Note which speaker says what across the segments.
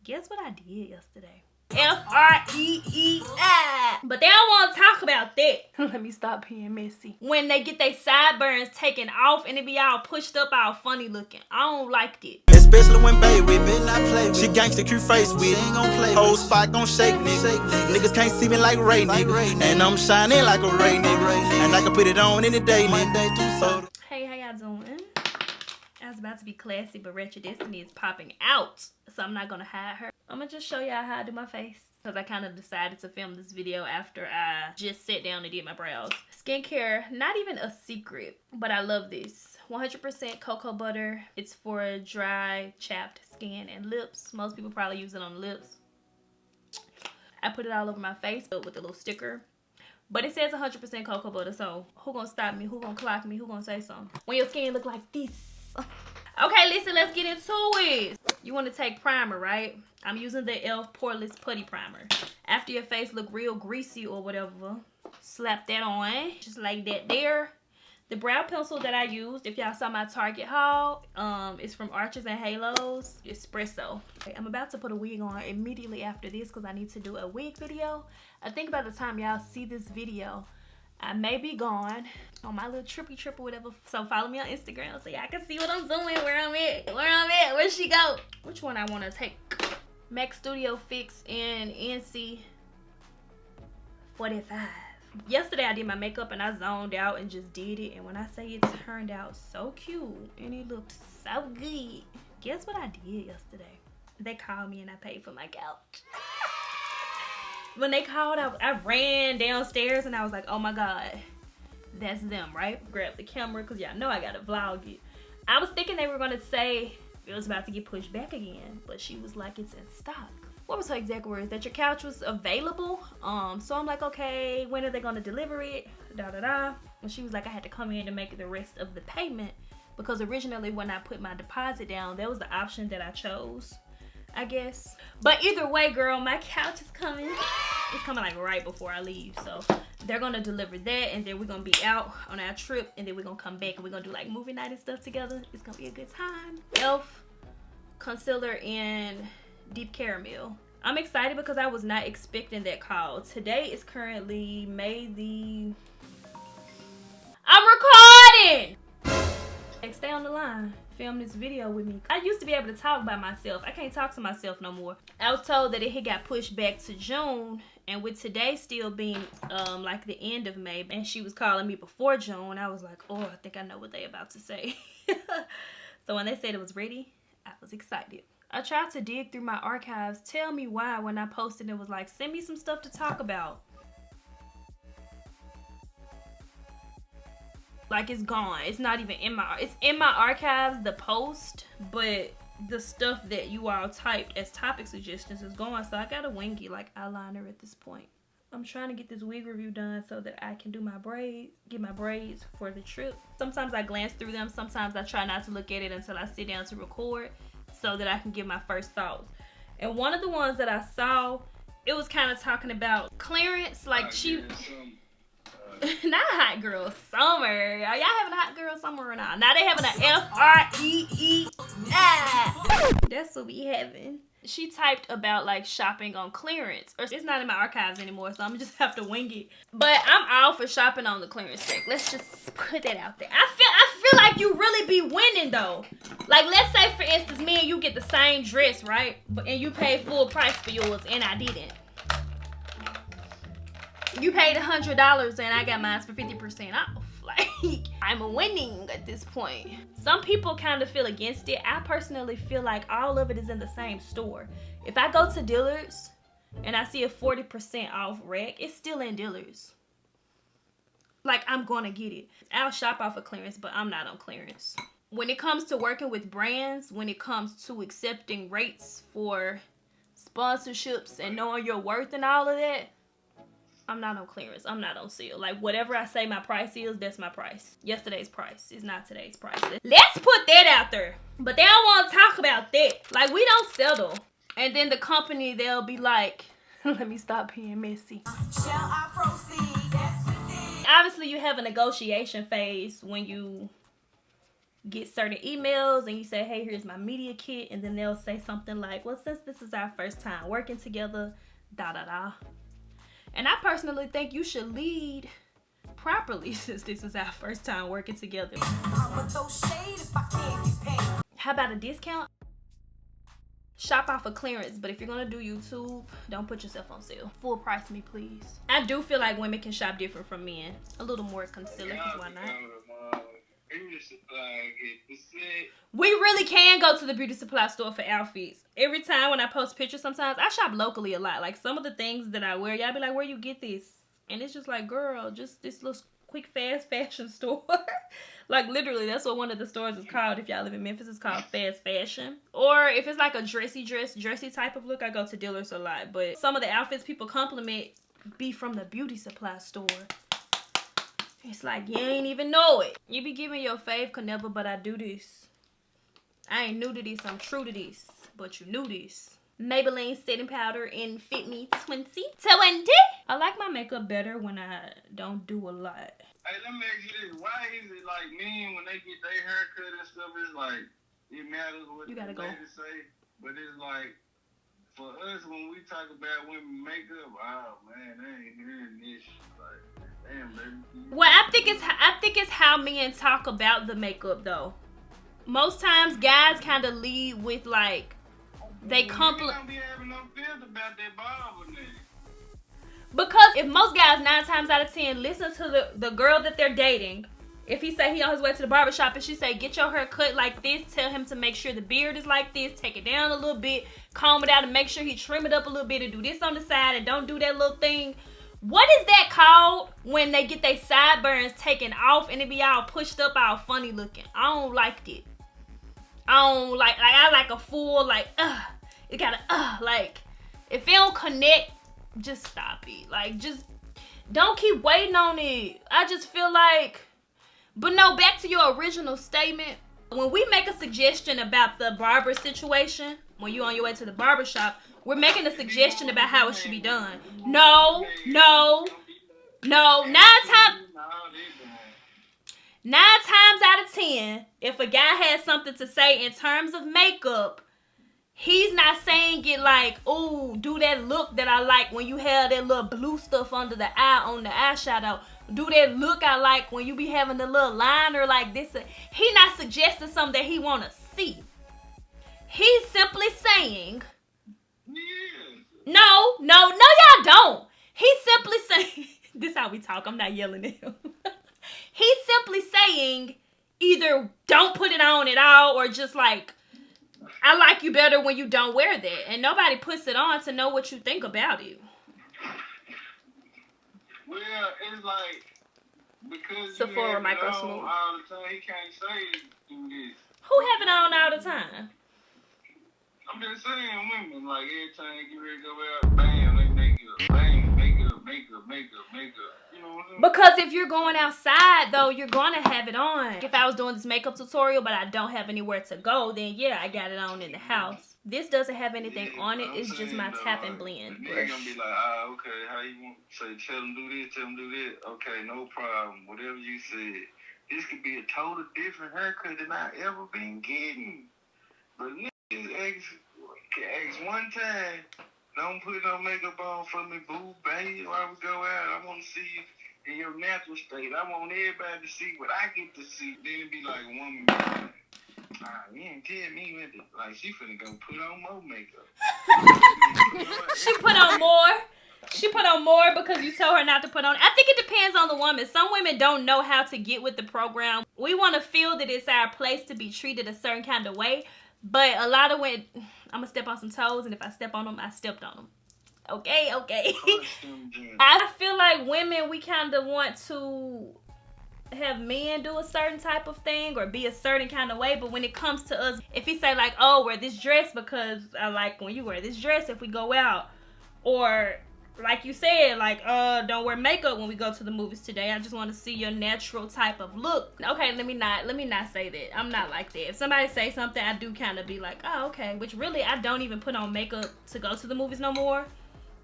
Speaker 1: Guess what I did yesterday? F-R-E-E-I. But they don't want to talk about that. Let me stop being messy. When they get their sideburns taken off and it be all pushed up, all funny looking. I don't like it.
Speaker 2: Especially when baby been not play with. She gangsta cute face with. Ain't gon' play. Whole spot gon' shake, nigga. Niggas can't see me like Ray, nigga. And I'm shining like a Ray, nigga. And I can put it on any day, nigga.
Speaker 1: Hey, how y'all doing? I was about to be classy, but Ratchet Destiny is popping out, so I'm not gonna hide her. I'm gonna just show y'all how I do my face, because I kind of decided to film this video after I just sat down and did my brows. Skincare, not even a secret, but I love this. 100% cocoa butter. It's for dry, chapped skin and lips. Most people probably use it on the lips. I put it all over my face with a little sticker. But it says 100% cocoa butter, so who gonna stop me? Who gonna clock me? Who gonna say something? When your skin look like this. Okay, listen, let's get into it. You want to take primer, right? I'm using the e.l.f. Poreless Putty Primer. After your face look real greasy or whatever, slap that on, just like that there. The brow pencil that I used, if y'all saw my Target haul, is from Arches and Halos, Espresso. Okay, I'm about to put a wig on immediately after this because I need to do a wig video. I think by the time y'all see this video, I may be gone on my little trippy trip or whatever. So follow me on Instagram so y'all can see what I'm doing, where I'm at, where she go. Which one I want to take? Mac Studio Fix in NC 45. Yesterday I did my makeup and I zoned out and just did it. And when I say it turned out so cute and it looked so good. Guess what I did yesterday? They called me and I paid for my couch. When they called, I ran downstairs and I was like, oh my God, that's them, right? Grab the camera because y'all know I gotta vlog it. I was thinking they were gonna say it was about to get pushed back again, but she was like, it's in stock. What was her exact words? That your couch was available. So I'm like, okay, when are they gonna deliver it? And she was like, I had to come in to make the rest of the payment because originally when I put my deposit down, that was the option that I chose, I guess. But either way, girl, my couch is coming. It's coming like right before I leave. So they're gonna deliver that and then we're gonna be out on our trip and then we're gonna come back and we're gonna do like movie night and stuff together. It's gonna be a good time. e.l.f. concealer in Deep Caramel. I'm excited because I was not expecting that call. Today is currently May the... I'm recording! Stay on the line. Film this video with me. I used to be able to talk by myself. I can't talk to myself no more. I was told that it had got pushed back to June, and with today still being like the end of May, and she was calling me before June, I was like, oh, I think I know what they about to say. So when they said it was ready, I was excited. I tried to dig through my archives. Tell me why when I posted it was like, send me some stuff to talk about. Like it's gone. It's not even in my, it's in my archives, the post, but the stuff that you all typed as topic suggestions is gone. So I gotta wing it like eyeliner at this point. I'm trying to get this wig review done so that I can do my braids, get my braids for the trip. Sometimes I glance through them. Sometimes I try not to look at it until I sit down to record so that I can give my first thoughts. And one of the ones that I saw, it was kind of talking about clearance, like she... Not a hot girl summer. Are y'all having a hot girl summer or not? Now they having an F-R-E-E-I. That's what we having. She typed about like shopping on clearance. Or it's not in my archives anymore, so I'm gonna just have to wing it. But I'm all for shopping on the clearance rack. Let's just put that out there. I feel like you really be winning though. Like let's say for instance, me and you get the same dress, right? And you paid full price for yours and I didn't. You paid $100 and I got mine for 50% off. Like, I'm winning at this point. Some people kind of feel against it. I personally feel like all of it is in the same store. If I go to Dillard's and I see a 40% off rack, it's still in Dillard's. Like, I'm gonna get it. I'll shop off of clearance, but I'm not on clearance. When it comes to working with brands, when it comes to accepting rates for sponsorships and knowing your worth and all of that, I'm not on clearance. I'm not on sale. Like, whatever I say my price is, that's my price. Yesterday's price is not today's price. Let's put that out there. But they don't want to talk about that. Like, we don't settle. And then the company, they'll be like, let me stop being messy. Shall I proceed? Yes, indeed. Obviously, you have a negotiation phase when you get certain emails and you say, hey, here's my media kit, and then they'll say something like, well, since this is our first time working together, da-da-da. And I personally think you should lead properly since this is our first time working together. How about a discount? Shop off of clearance, but if you're gonna do YouTube, don't put yourself on sale. Full price me, please. I do feel like women can shop different from men. A little more concealer, because why not? We really can go to the beauty supply store for outfits. Every time when I post pictures, sometimes I shop locally a lot. Like some of the things that I wear, y'all be like, where you get this? And it's just like, girl, just this little quick fast fashion store. Like literally, that's what one of the stores is called. If y'all live in Memphis, it's called Fast Fashion. Or if it's like a dressy type of look, I go to dealers a lot. But some of the outfits people compliment be from the beauty supply store. It's like you ain't even know it. You be giving your fave Caneva, but I do this. I ain't new to this, I'm true to this. But you knew this. Maybelline setting powder in Fit Me 2020. I like my makeup better when I don't do a lot.
Speaker 3: Hey, let me ask you this. Why is it like men, when they get their haircut and stuff, it's like, it matters what the ladies say, but it's like, for us, when we talk about women makeup, oh man, they ain't hearing this shit. Like, damn, baby.
Speaker 1: Well, I think it's how men talk about the makeup, though. Most times, guys kind of lead with, like, they compliment.
Speaker 3: Don't be having no feelings about that barber nigga.
Speaker 1: Because if most guys 9 times out of 10 listen to the girl that they're dating, if he say he on his way to the barbershop and she say, get your hair cut like this, tell him to make sure the beard is like this, take it down a little bit, comb it out and make sure he trim it up a little bit and do this on the side and don't do that little thing. What is that called when they get their sideburns taken off and it be all pushed up, all funny looking? I don't like it. I don't like I like a full, like, it gotta, like, if it don't connect, just stop it. Like, just don't keep waiting on it. I just feel like, but no, back to your original statement. When we make a suggestion about the barber situation, when you on your way to the barber shop, we're making a suggestion about how it should be done. No. 9 times out of 10, if a guy has something to say in terms of makeup, he's not saying it like, ooh, do that look that I like when you have that little blue stuff under the eye on the eyeshadow. Do that look I like when you be having the little liner like this. He not suggesting something that he want to see. He's simply saying, no, y'all don't. He's simply saying, this is how we talk. I'm not yelling at him. He's simply saying either don't put it on at all or just like, I like you better when you don't wear that. And nobody puts it on to know what you think about it.
Speaker 3: Well, it's like, because
Speaker 1: Sephora
Speaker 3: you have
Speaker 1: Micro
Speaker 3: it on
Speaker 1: Smooth.
Speaker 3: all the time, he can't say do this.
Speaker 1: Who have it on all the time?
Speaker 3: I'm just saying, women, like, every time you get ready to go out, bam, they make it, bang, makeup. You know what I'm saying?
Speaker 1: Because if you're going outside, though, you're going to have it on. If I was doing this makeup tutorial, but I don't have anywhere to go, then yeah, I got it on in the house. This doesn't have anything on it. It's just my tap and blend brush.
Speaker 3: They're going to be like, okay, how you want to say, tell them do this, tell them do that. Okay, no problem, whatever you said. This could be a total different haircut than I ever been getting. But niggas ask one time, don't put no makeup on for me, boo, baby, while we go out. I want to see you in your natural state. I want everybody to see what I get to see. Then it be like a woman be like, you ain't tell me what to, like, she finna go put on more makeup.
Speaker 1: She put on more. She put on more because you told her not to put on. I think it depends on the woman. Some women don't know how to get with the program. We want to feel that it's our place to be treated a certain kind of way. But a lot of women, I'm going to step on some toes. And if I step on them, I stepped on them. Okay. I feel like women, we kind of want to have men do a certain type of thing or be a certain kind of way. But when it comes to us, if he say like, oh, wear this dress because I like when you wear this dress if we go out. Or like you said, like, don't wear makeup when we go to the movies today. I just want to see your natural type of look. Okay, let me not say that. I'm not like that. If somebody say something, I do kind of be like, oh, okay. Which really, I don't even put on makeup to go to the movies no more.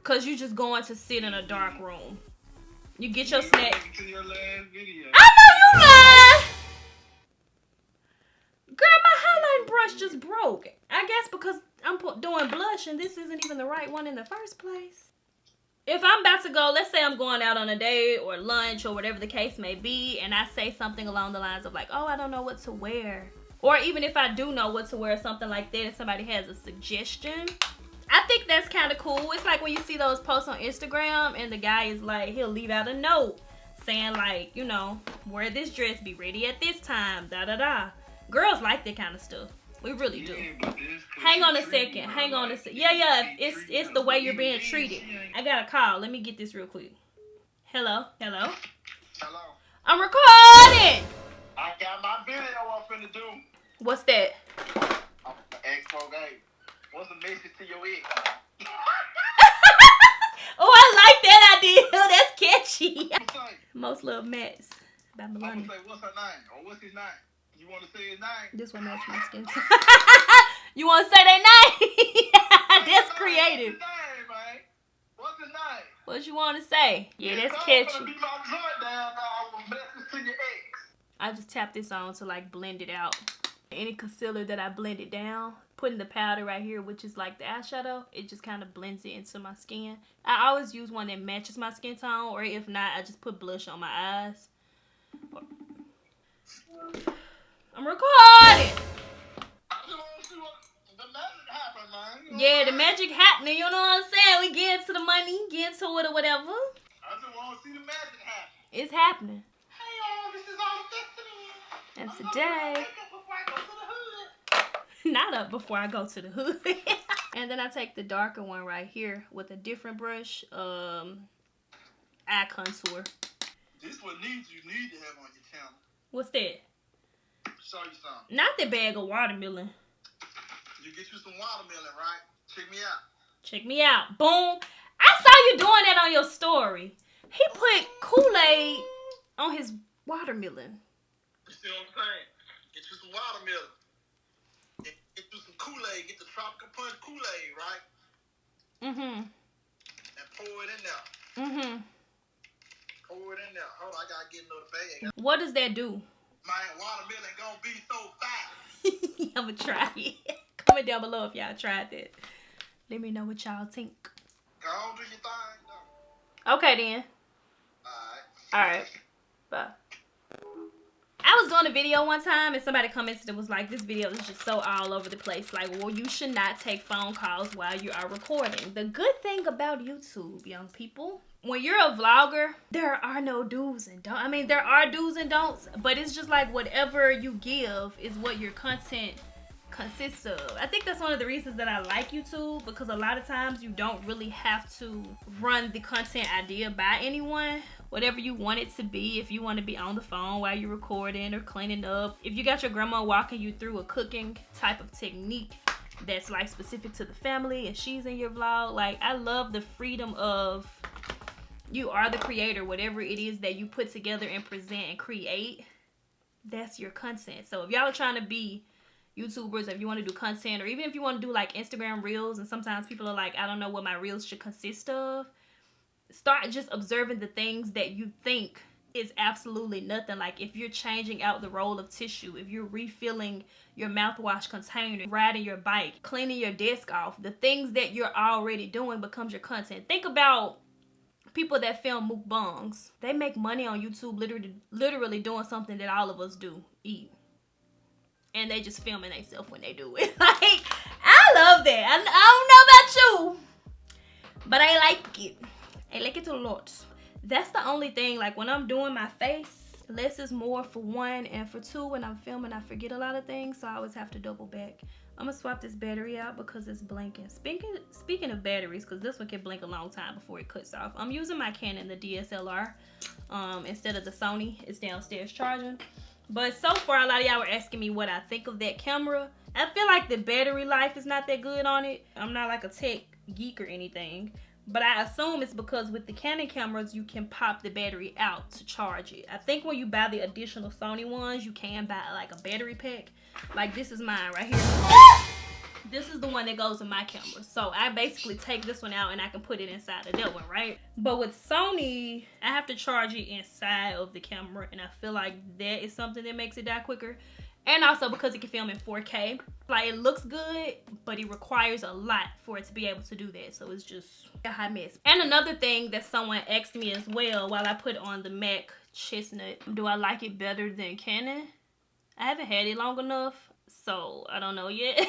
Speaker 1: Because you just going to sit in a dark room. You get your snack.
Speaker 3: To your last video.
Speaker 1: I know you lying. brush just broke. I guess because I'm doing blush and this isn't even the right one in the first place. If I'm about to go, let's say I'm going out on a date or lunch or whatever the case may be, and I say something along the lines of like, oh, I don't know what to wear. Or even if I do know what to wear, something like that, and somebody has a suggestion, I think that's kind of cool. It's like when you see those posts on Instagram and the guy is like, he'll leave out a note saying like, you know, wear this dress, be ready at this time, da da da. Girls like that kind of stuff. We really do. Hang on a second. Hang on a second. Yeah. It's the way you're being treated. I got a call. Let me get this real quick. Hello?
Speaker 3: Hello?
Speaker 1: I'm recording!
Speaker 3: I got my video I'm finna do.
Speaker 1: What's that?
Speaker 3: What's the message to your ex?
Speaker 1: Oh, I like that idea. That's catchy. Most love Mats by
Speaker 3: I'm
Speaker 1: Melania.
Speaker 3: gonna say, what's her name? Or what's his name? You wanna say his name?
Speaker 1: This one match my skin tone. You want to say their name? That's creative.
Speaker 3: What's his name, man? What's his name?
Speaker 1: What you want to say? Yeah, that's
Speaker 3: I'm
Speaker 1: catchy.
Speaker 3: gonna be my joint down now. I'm gonna message to your ex.
Speaker 1: I just tap this on to like blend it out. Any concealer that I blend it down, putting the powder right here, which is like the eyeshadow, it just kind of blends it into my skin. I always use one that matches my skin tone, or if not, I just put blush on my eyes. I'm recording. Yeah, the magic happening, you know what I'm saying? We get into the money, get into it or whatever.
Speaker 3: I just want to see the magic happen.
Speaker 1: It's happening.
Speaker 3: Hey y'all, this is allofdestiny.
Speaker 1: And today, not up before I go to the hood. And then I take the darker one right here with a different brush, eye contour.
Speaker 3: This what you need to have on your channel.
Speaker 1: What's that?
Speaker 3: Show you something.
Speaker 1: Not the bag of watermelon.
Speaker 3: You get you some watermelon, right? Check me out.
Speaker 1: Check me out. Boom. I saw you doing that on your story. He put Kool-Aid on his watermelon.
Speaker 3: You see what I'm saying? Get you some watermelon. Get you some Kool-Aid. Get the tropical punch Kool-Aid, right?
Speaker 1: Mm-hmm.
Speaker 3: And pour it in there.
Speaker 1: Mm-hmm.
Speaker 3: Pour it in there. Hold on, I gotta get another bag.
Speaker 1: What does that do?
Speaker 3: My watermelon gonna be so fat.
Speaker 1: I'ma try it. Comment down below if y'all tried that. Let me know what y'all think.
Speaker 3: Go on, do your thing, though.
Speaker 1: Okay then. Alright. Bye. I was doing a video one time and somebody commented and was like, this video is just so all over the place. Like, well, you should not take phone calls while you are recording. The good thing about YouTube, young people, when you're a vlogger, there are no do's and don'ts. I mean, there are do's and don'ts, but it's just like whatever you give is what your content consists of. I think that's one of the reasons that I like YouTube, because a lot of times you don't really have to run the content idea by anyone. Whatever you want it to be, if you want to be on the phone while you're recording or cleaning up, if you got your grandma walking you through a cooking type of technique that's like specific to the family and she's in your vlog, like I love the freedom of you are the creator. Whatever it is that you put together and present and create, that's your content. So if y'all are trying to be YouTubers, if you want to do content, or even if you want to do like Instagram reels, and sometimes people are like, I don't know what my reels should consist of, start just observing the things that you think is absolutely nothing. Like if you're changing out the roll of tissue, if you're refilling your mouthwash container, riding your bike, cleaning your desk off, the things that you're already doing becomes your content. Think about people that film mukbangs. They make money on YouTube literally doing something that all of us do, eat. And they just filming themselves when they do it. Like, I love that. I don't know about you, but I like it. I like it a lot. That's the only thing. Like when I'm doing my face, less is more for one, and for two, when I'm filming, I forget a lot of things, so I always have to double back. I'm gonna swap this battery out because it's blinking. Speaking of batteries, because this one can blink a long time before it cuts off. I'm using my Canon, the DSLR, instead of the Sony. It's downstairs charging. But so far, a lot of y'all were asking me what I think of that camera. I feel like the battery life is not that good on it. I'm not like a tech geek or anything, but I assume it's because with the Canon cameras, you can pop the battery out to charge it. I think when you buy the additional Sony ones, you can buy like a battery pack. Like this is mine right here. This is the one that goes in my camera. So I basically take this one out and I can put it inside of that one, right? But with Sony, I have to charge it inside of the camera, and I feel like that is something that makes it die quicker. And also because it can film in 4K. Like, it looks good, but it requires a lot for it to be able to do that. So it's just a hot mess. And another thing that someone asked me as well while I put on the Mac Chestnut, do I like it better than Canon? I haven't had it long enough, so I don't know yet.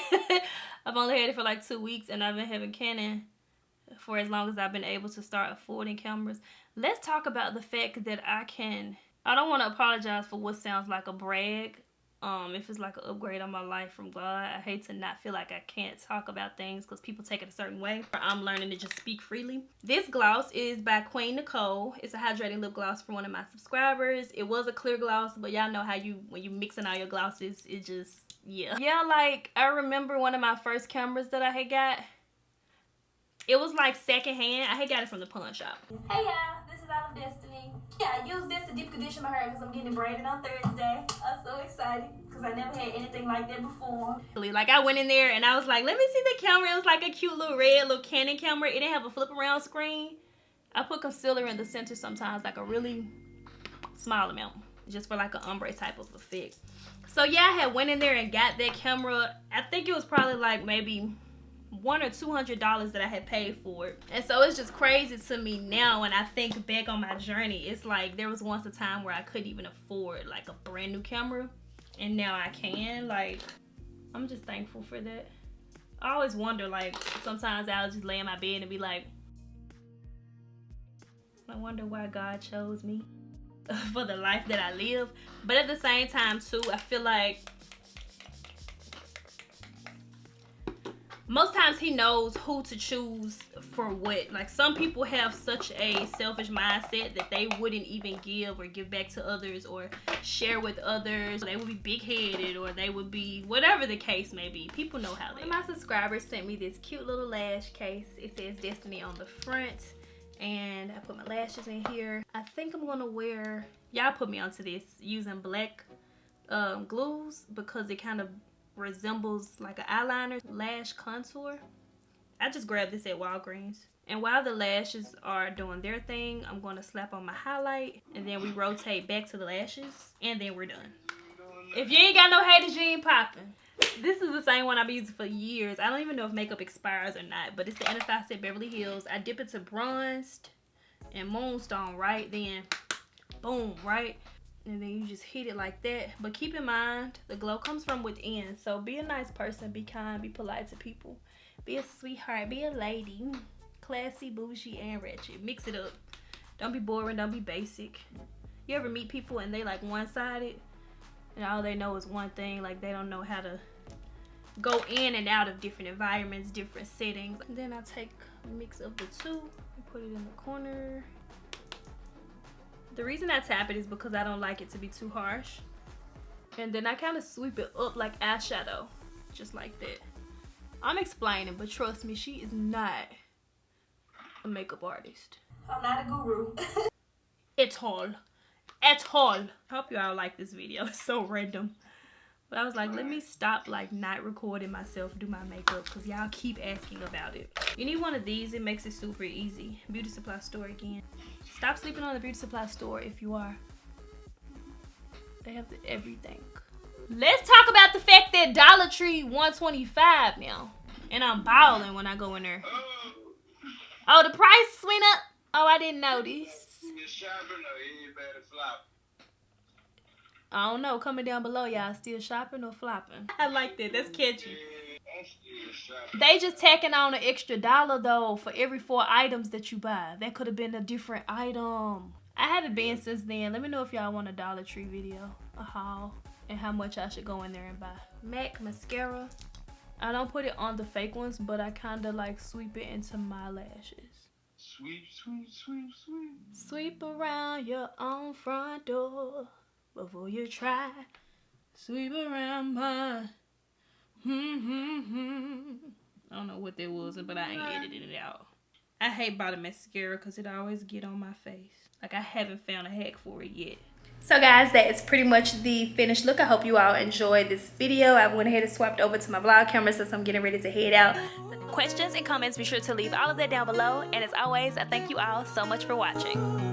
Speaker 1: I've only had it for like 2 weeks, and I've been having Canon for as long as I've been able to start affording cameras. Let's talk about the fact that I don't want to apologize for what sounds like a brag. If it's like an upgrade on my life from God, I hate to not feel like I can't talk about things because people take it a certain way. I'm learning to just speak freely. This gloss is by Queen Nicole. It's a hydrating lip gloss for one of my subscribers. It was a clear gloss, but y'all know how when you mixing all your glosses, it just, yeah. Yeah, like, I remember one of my first cameras that I had got. It was like secondhand. I had got it from the pawn shop. Hey y'all, this is allofdestiny. Yeah, I used this to deep condition my hair because I'm getting it braided on Thursday. I'm so excited because I never had anything like that before. Like, I went in there and I was like, let me see the camera. It was like a cute little red little Canon camera. It didn't have a flip around screen. I put concealer in the center sometimes, like a really small amount, just for like an ombre type of effect. So yeah, I had went in there and got that camera. I think it was probably like maybe $100 or $200 that I had paid for it. And so it's just crazy to me now when I think back on my journey. It's like there was once a time where I couldn't even afford like a brand new camera, and now I can. Like, I'm just thankful for that. I always wonder, like, sometimes I'll just lay in my bed and be like, I wonder why God chose me for the life that I live. But at the same time too, I feel like most times he knows who to choose for what. Like, some people have such a selfish mindset that they wouldn't even give or give back to others or share with others. They would be big-headed, or they would be whatever the case may be. People know how they are. One of my subscribers sent me this cute little lash case. It says Destiny on the front, and I put my lashes in here. I think I'm gonna wear, y'all put me onto this, using black glues because it kind of resembles like an eyeliner lash contour. I just grabbed this at Walgreens. And while the lashes are doing their thing, I'm going to slap on my highlight, and then we rotate back to the lashes, and then we're done. If you ain't got no haters, you ain't popping. This is the same one I've been using for years. I don't even know if makeup expires or not, but it's the Anastasia Beverly Hills. I dip it to bronzed and moonstone, right? Then boom, right? And then you just hit it like that. But keep in mind, the glow comes from within. So be a nice person, be kind, be polite to people. Be a sweetheart, be a lady. Classy, bougie, and ratchet. Mix it up. Don't be boring, don't be basic. You ever meet people and they like one-sided? And all they know is one thing. Like, they don't know how to go in and out of different environments, different settings. And then I take a mix of the two and put it in the corner. The reason I tap it is because I don't like it to be too harsh. And then I kind of sweep it up like eyeshadow. Just like that. I'm explaining, but trust me, she is not a makeup artist.
Speaker 4: I'm not a guru.
Speaker 1: At all. At all. I hope you all like this video. It's so random. But I was like, let me stop like not recording myself do my makeup because y'all keep asking about it. You need one of these. It makes it super easy. Beauty supply store again. Stop sleeping on the beauty supply store if you are. They have everything. Let's talk about the fact that Dollar Tree $125 now. And I'm balling when I go in there. Oh, the price went up? Oh, I didn't notice. I don't know. Comment down below, y'all. Still shopping or flopping? I like that. That's catchy. They just tacking on an extra $1 though for every 4 items that you buy. That could have been a different item. I haven't been since then. Let me know if y'all want a Dollar Tree video, a haul, and how much I should go in there and buy. MAC mascara. I don't put it on the fake ones, but I kind of like sweep it into my lashes.
Speaker 3: Sweep, sweep, sweep, sweep.
Speaker 1: Sweep around your own front door before you try. Sweep around mine. I don't know what that was, but I ain't edited it out. I hate bottom mascara because it always get on my face. Like, I haven't found a hack for it yet. So guys, that is pretty much the finished look. I hope you all enjoyed this video. I went ahead and swapped over to my vlog camera since I'm getting ready to head out. Questions and comments, be sure to leave all of that down below. And as always, I thank you all so much for watching.